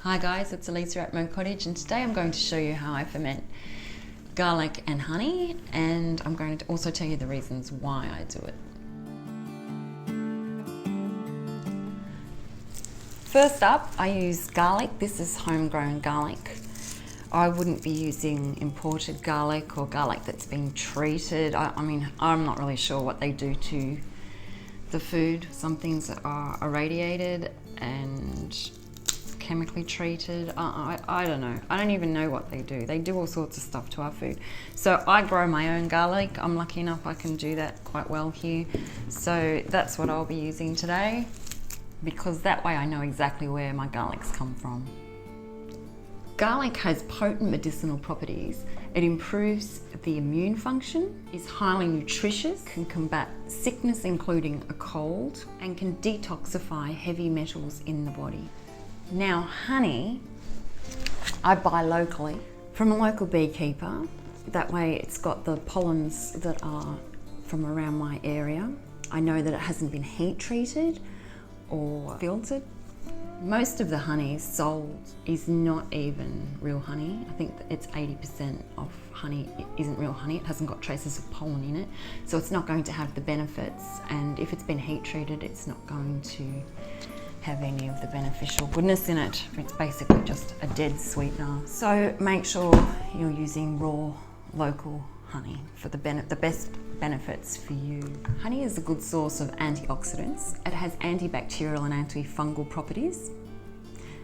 Hi guys, it's Elisa at Moat Cottage, and today I'm going to show you how I ferment garlic and honey, and I'm going to also tell you the reasons why I do it. First up, I use garlic. This is homegrown garlic. I wouldn't be using imported garlic or garlic that's been treated. I mean, I'm not really sure what they do to the food. Some things are irradiated and chemically treated. I don't know. I don't even know what they do. They do all sorts of stuff to our food. So I grow my own garlic. I'm lucky enough I can do that quite well here. So that's what I'll be using today, because that way I know exactly where my garlics come from. Garlic has potent medicinal properties. It improves the immune function, is highly nutritious, can combat sickness including a cold, and can detoxify heavy metals in the body. Now, honey, I buy locally from a local beekeeper. That way it's got the pollens that are from around my area. I know that it hasn't been heat treated or filtered. Most of the honey sold is not even real honey. I think that it's 80% of honey isn't real honey. It hasn't got traces of pollen in it, so it's not going to have the benefits, and if it's been heat treated, it's not going to have any of the beneficial goodness in it. It's basically just a dead sweetener. So make sure you're using raw, local honey for the best benefits for you. Honey is a good source of antioxidants. It has antibacterial and antifungal properties.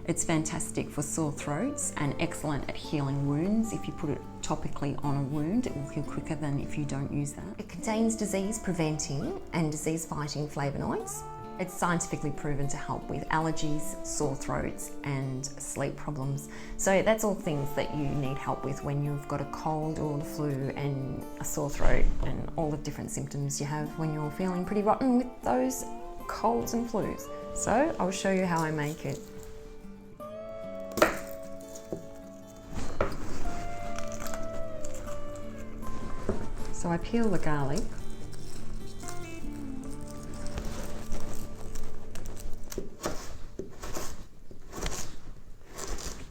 It's fantastic for sore throats and excellent at healing wounds. If you put it topically on a wound, it will heal quicker than if you don't use that. It contains disease-preventing and disease-fighting flavonoids. It's scientifically proven to help with allergies, sore throats, and sleep problems. So that's all things that you need help with when you've got a cold or the flu and a sore throat and all the different symptoms you have when you're feeling pretty rotten with those colds and flus. So I'll show you how I make it. So I peel the garlic.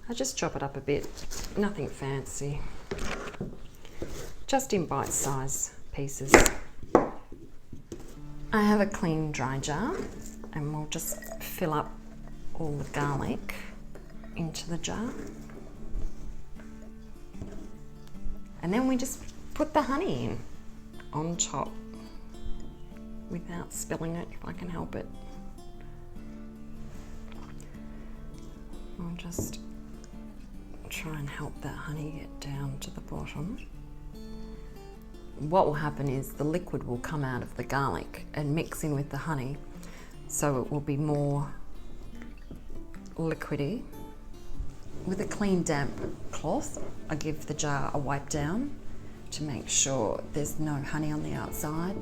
I just chop it up a bit, nothing fancy, just in bite-sized pieces. I have a clean dry jar, and we'll just fill up all the garlic into the jar. And then we just put the honey in on top without spilling it, if I can help it. I'll just try and help that honey get down to the bottom. What will happen is the liquid will come out of the garlic and mix in with the honey, so it will be more liquidy. With a clean damp cloth, I give the jar a wipe down to make sure there's no honey on the outside.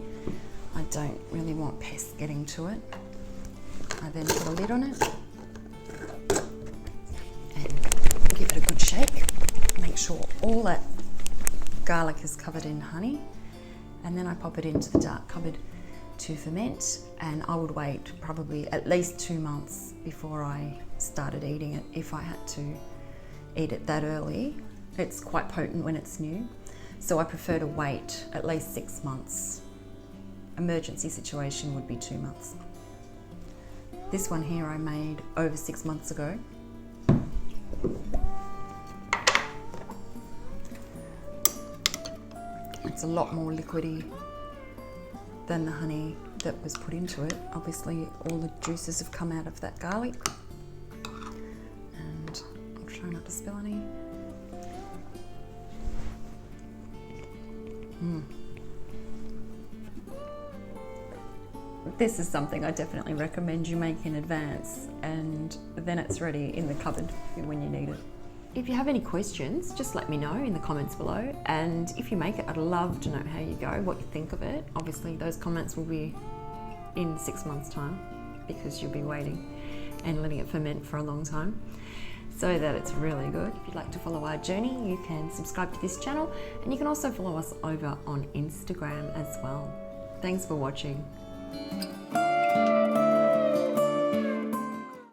I don't really want pests getting to it. I then put a lid on it and give it a good shake. Make sure all that garlic is covered in honey, and then I pop it into the dark cupboard to ferment, and I would wait probably at least 2 months before I started eating it if I had to eat it that early. It's quite potent when it's new, so I prefer to wait at least 6 months. Emergency situation would be 2 months. This one here I made over 6 months ago. It's a lot more liquidy than the honey that was put into it. Obviously all the juices have come out of that garlic, and I'll try not to spill any. This is something I definitely recommend you make in advance, and then it's ready in the cupboard when you need it. If you have any questions, just let me know in the comments below, and if you make it, I'd love to know how you go, what you think of it. Obviously those comments will be in 6 months' time, because you'll be waiting and letting it ferment for a long time, so that it's really good. If you'd like to follow our journey, you can subscribe to this channel, and you can also follow us over on Instagram as well. Thanks for watching.